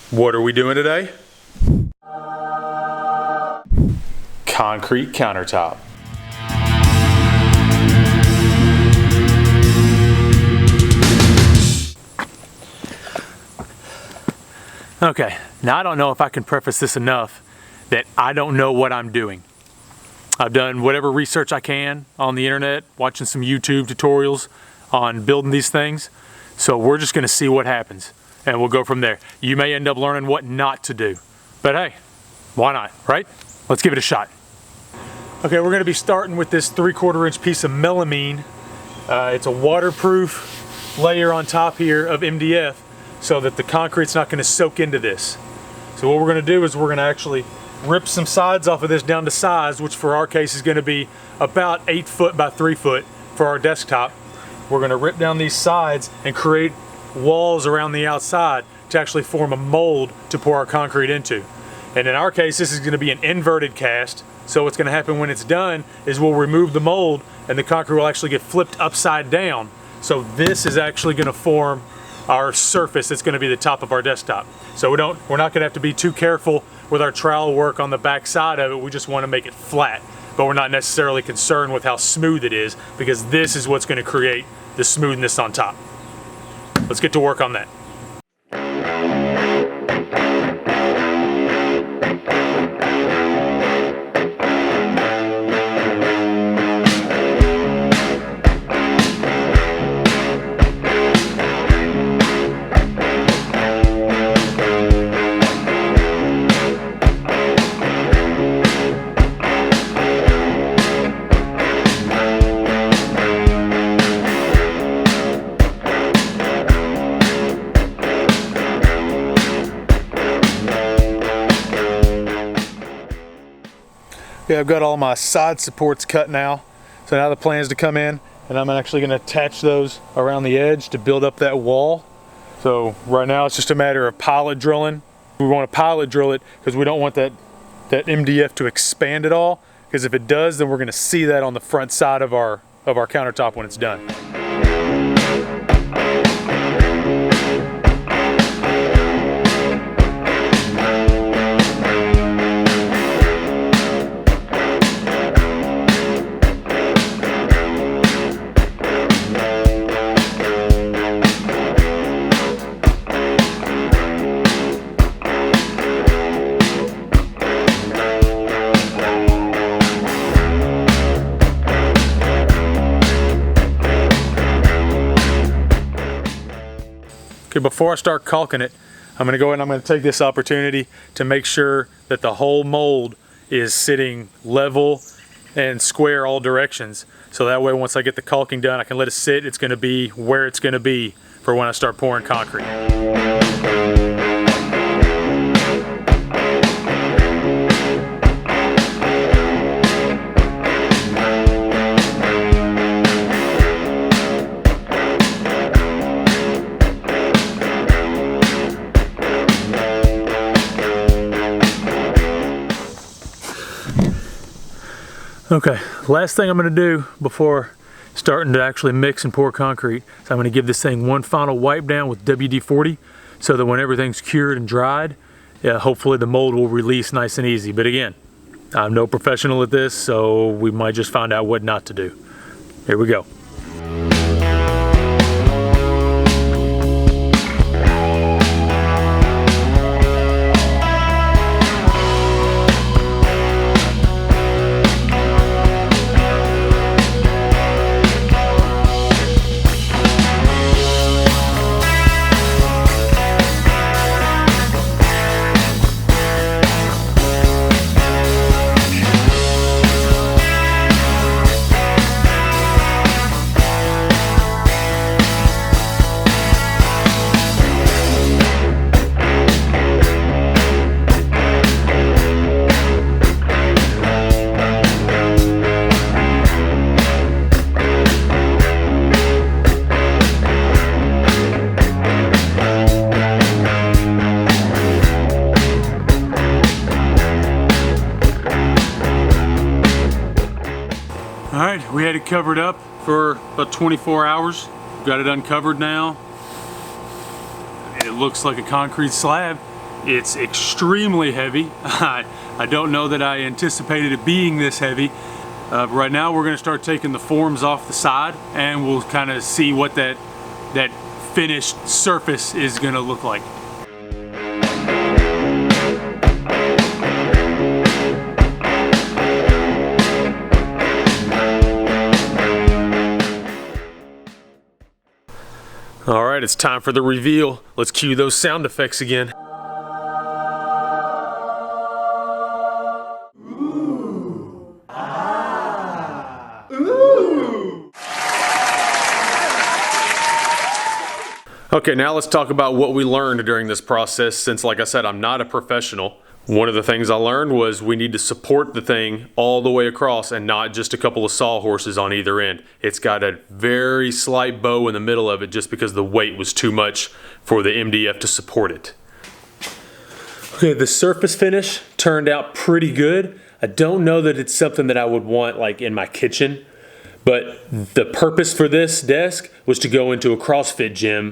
What are we doing today? Concrete countertop. Okay, now I don't know if I can preface this enough that I don't know what I'm doing. I've done whatever research I can on the internet, watching some YouTube tutorials on building these things. So we're just gonna see what happens and we'll go from there. You may end up learning what not to do, but hey, why not, right? Let's give it a shot. Okay, we're gonna be starting with this 3/4 inch piece of melamine. It's a waterproof layer on top here of MDF so that the concrete's not gonna soak into this. So what we're gonna do is we're gonna actually rip some sides off of this down to size, which for our case is gonna be about 8 foot by 3 foot for our desktop. We're gonna rip down these sides and create walls around the outside to actually form a mold to pour our concrete into. And in our case, this is gonna be an inverted cast. So what's gonna happen when it's done is we'll remove the mold and the concrete will actually get flipped upside down. So this is actually gonna form our surface that's gonna be the top of our desktop. So we're not gonna have to be too careful with our trowel work on the back side of it. We just wanna make it flat, but we're not necessarily concerned with how smooth it is because this is what's gonna create the smoothness on top. Let's get to work on that. Okay, I've got all my side supports cut now. So now the plan is to come in and I'm actually going to attach those around the edge to build up that wall. So right now it's just a matter of pilot drilling. We want to pilot drill it because we don't want that MDF to expand at all, because if it does, then we're going to see that on the front side of our countertop when it's done. Okay, before I start caulking it, I'm going to go ahead and I'm going to take this opportunity to make sure that the whole mold is sitting level and square all directions. So that way once I get the caulking done, I can let it sit. It's going to be where it's going to be for when I start pouring concrete. Okay, last thing I'm going to do before starting to actually mix and pour concrete is I'm going to give this thing one final wipe down with WD-40 so that when everything's cured and dried, hopefully the mold will release nice and easy. But again, I'm no professional at this, so we might just find out what not to do. Here we go. Alright, we had it covered up for about 24 hours. Got it uncovered now. It looks like a concrete slab. It's extremely heavy. I don't know that I anticipated it being this heavy. Right now we're gonna start taking the forms off the side and we'll kind of see what that finished surface is gonna look like. All right, it's time for the reveal. Let's cue those sound effects again. Ooh. Ah. Ooh. Okay, now let's talk about what we learned during this process, since like I said, I'm not a professional. One of the things I learned was we need to support the thing all the way across and not just a couple of sawhorses on either end. It's got a very slight bow in the middle of it just because the weight was too much for the MDF to support it. Okay, the surface finish turned out pretty good. I don't know that it's something that I would want like in my kitchen, but the purpose for this desk was to go into a CrossFit gym.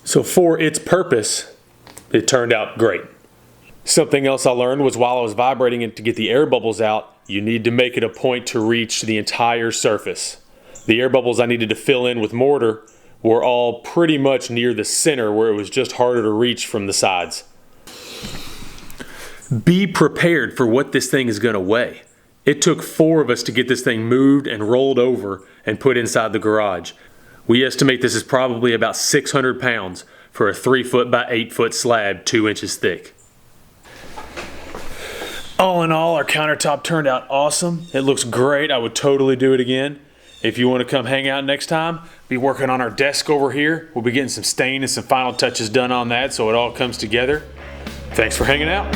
So for its purpose, it turned out great. Something else I learned was while I was vibrating it to get the air bubbles out, you need to make it a point to reach the entire surface. The air bubbles I needed to fill in with mortar were all pretty much near the center where it was just harder to reach from the sides. Be prepared for what this thing is going to weigh. It took 4 of us to get this thing moved and rolled over and put inside the garage. We estimate this is probably about 600 pounds for a 3-foot by 8-foot slab 2 inches thick. All in all, our countertop turned out awesome. It looks great. I would totally do it again. If you want to come hang out next time, be working on our desk over here. We'll be getting some stain and some final touches done on that so it all comes together. Thanks for hanging out.